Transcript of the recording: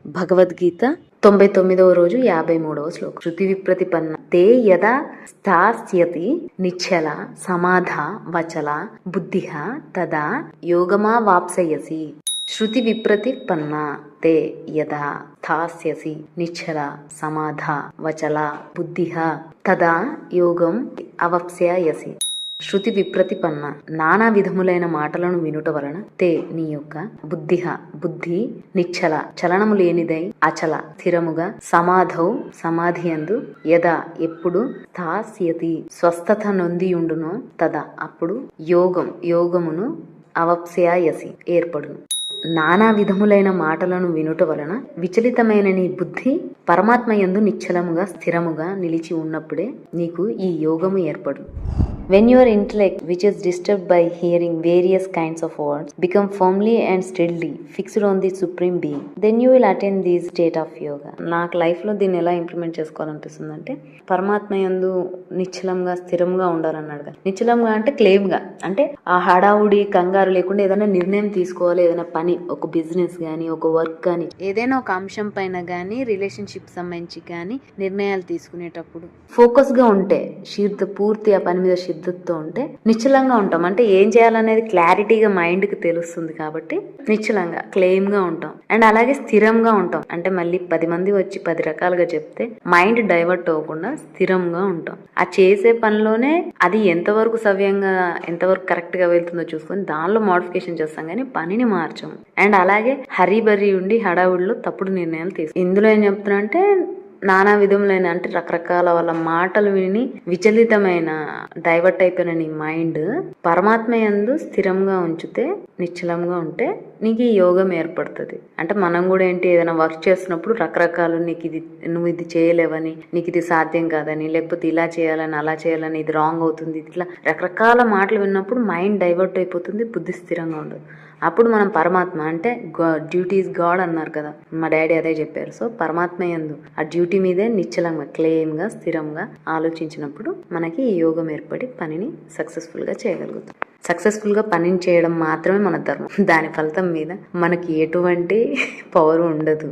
భగవద్గీత 99వ రోజు 53వ శ్లోకం. శృతి విప్రతిపన్న తే యదా స్థాస్యతి నిశ్చల సమాధ వచల బుద్ధిః తదా యోగమావాప్స్యసి. శృతి విప్రతిపన్న తే యదా స్థాస్యసి నిశ్చల సమాధ వచల బుద్ధిః తదా యోగం అవాప్స్యసి. శృతి విప్రతిపన్న నానా విధములైన మాటలను వినుట వలన తే నీ యొక్క బుద్ధి నిశ్చల చలనము లేనిదై అచల స్థిరముగా సమాధౌ సమాధి యందు యదా ఎప్పుడు స్థాస్యతి స్వస్థత నొందియుండునో తదా అప్పుడు యోగమును అవాప్స్యసి ఏర్పడును. నానా విధములైన మాటలను వినుట వలన విచలితమైన నీ బుద్ధి పరమాత్మ యందు నిశ్చలముగా స్థిరముగా నిలిచి ఉన్నప్పుడే నీకు ఈ యోగము ఏర్పడును. When your intellect, which is disturbed by hearing various kinds of words, become firmly and steadily fixed on the Supreme Being, then you will attain this state of yoga. నాకు లైఫ్లో దీన్ని ఎలా ఇంప్లిమెంట్ చేసుకోవాలనిపిస్తుంది అంటే, పరమాత్మ యందు నిశ్చలంగా స్థిరంగా ఉండాలన్నాడు కదా. నిశ్చలంగా అంటే క్లేమ్గా, అంటే ఆ హడావుడి కంగారు లేకుండా ఏదైనా నిర్ణయం తీసుకోవాలి. ఏదైనా పని, ఒక బిజినెస్ కానీ, ఒక వర్క్ కానీ, ఏదైనా ఒక అంశం పైన కానీ, రిలేషన్షిప్ సంబంధించి కానీ నిర్ణయాలు తీసుకునేటప్పుడు ఫోకస్గా ఉంటే, పూర్తి ఆ పని మీద తో ఉంటే నిశ్చలంగా ఉంటాం. అంటే ఏం చేయాలనేది క్లారిటీగా మైండ్ కి తెలుస్తుంది కాబట్టి నిశ్చలంగా క్లెయిమ్ గా ఉంటాం. అండ్ అలాగే స్థిరంగా ఉంటాం. అంటే మళ్ళీ 10 మంది వచ్చి 10 రకాలుగా చెప్తే మైండ్ డైవర్ట్ అవ్వకుండా స్థిరంగా ఉంటాం. ఆ చేసే పనిలోనే అది ఎంతవరకు సవ్యంగా, ఎంతవరకు కరెక్ట్ గా వెళ్తుందో చూసుకొని దానిలో మోడిఫికేషన్ చేస్తాం కానీ పనిని మార్చము. అండ్ అలాగే హరీబరీ ఉండి హడావుడిలో తప్పుడు నిర్ణయాలు తీసుకుంటాం. ఇందులో ఏం చెప్తున్నా అంటే, నానా విధములైన అంటే రకరకాల వాళ్ళ మాటలు విని విచలితమైన డైవర్ట్ అయిపోయిన నీ మైండ్ పరమాత్మ యందు స్థిరంగా ఉంచితే, నిశ్చలంగా ఉంటే నీకు ఈ యోగం ఏర్పడుతుంది. అంటే మనం కూడా ఏంటి, ఏదైనా వర్క్ చేస్తున్నప్పుడు రకరకాలు నువ్వు ఇది చేయలేవని, నీకు ఇది సాధ్యం కాదని, లేకపోతే ఇలా చేయాలని, అలా చేయాలని, ఇది రాంగ్ అవుతుంది, ఇట్లా రకరకాల మాటలు విన్నప్పుడు మైండ్ డైవర్ట్ అయిపోతుంది, బుద్ధి స్థిరంగా ఉండదు. అప్పుడు మనం పరమాత్మ అంటే డ్యూటీ ఈజ్ గాడ్ అన్నారు కదా, మా డాడీ అదే చెప్పారు. సో పరమాత్మ యందు ఆ డ్యూటీ మీదే నిశ్చలంగా క్లెయిమ్గా స్థిరంగా ఆలోచించినప్పుడు మనకి ఈ యోగం ఏర్పడి పనిని సక్సెస్ఫుల్గా చేయగలుగుతాం. సక్సెస్ఫుల్గా పనిని చేయడం మాత్రమే మన ధర్మం. దాని ఫలితం మీద మనకి ఎటువంటి పవర్ ఉండదు.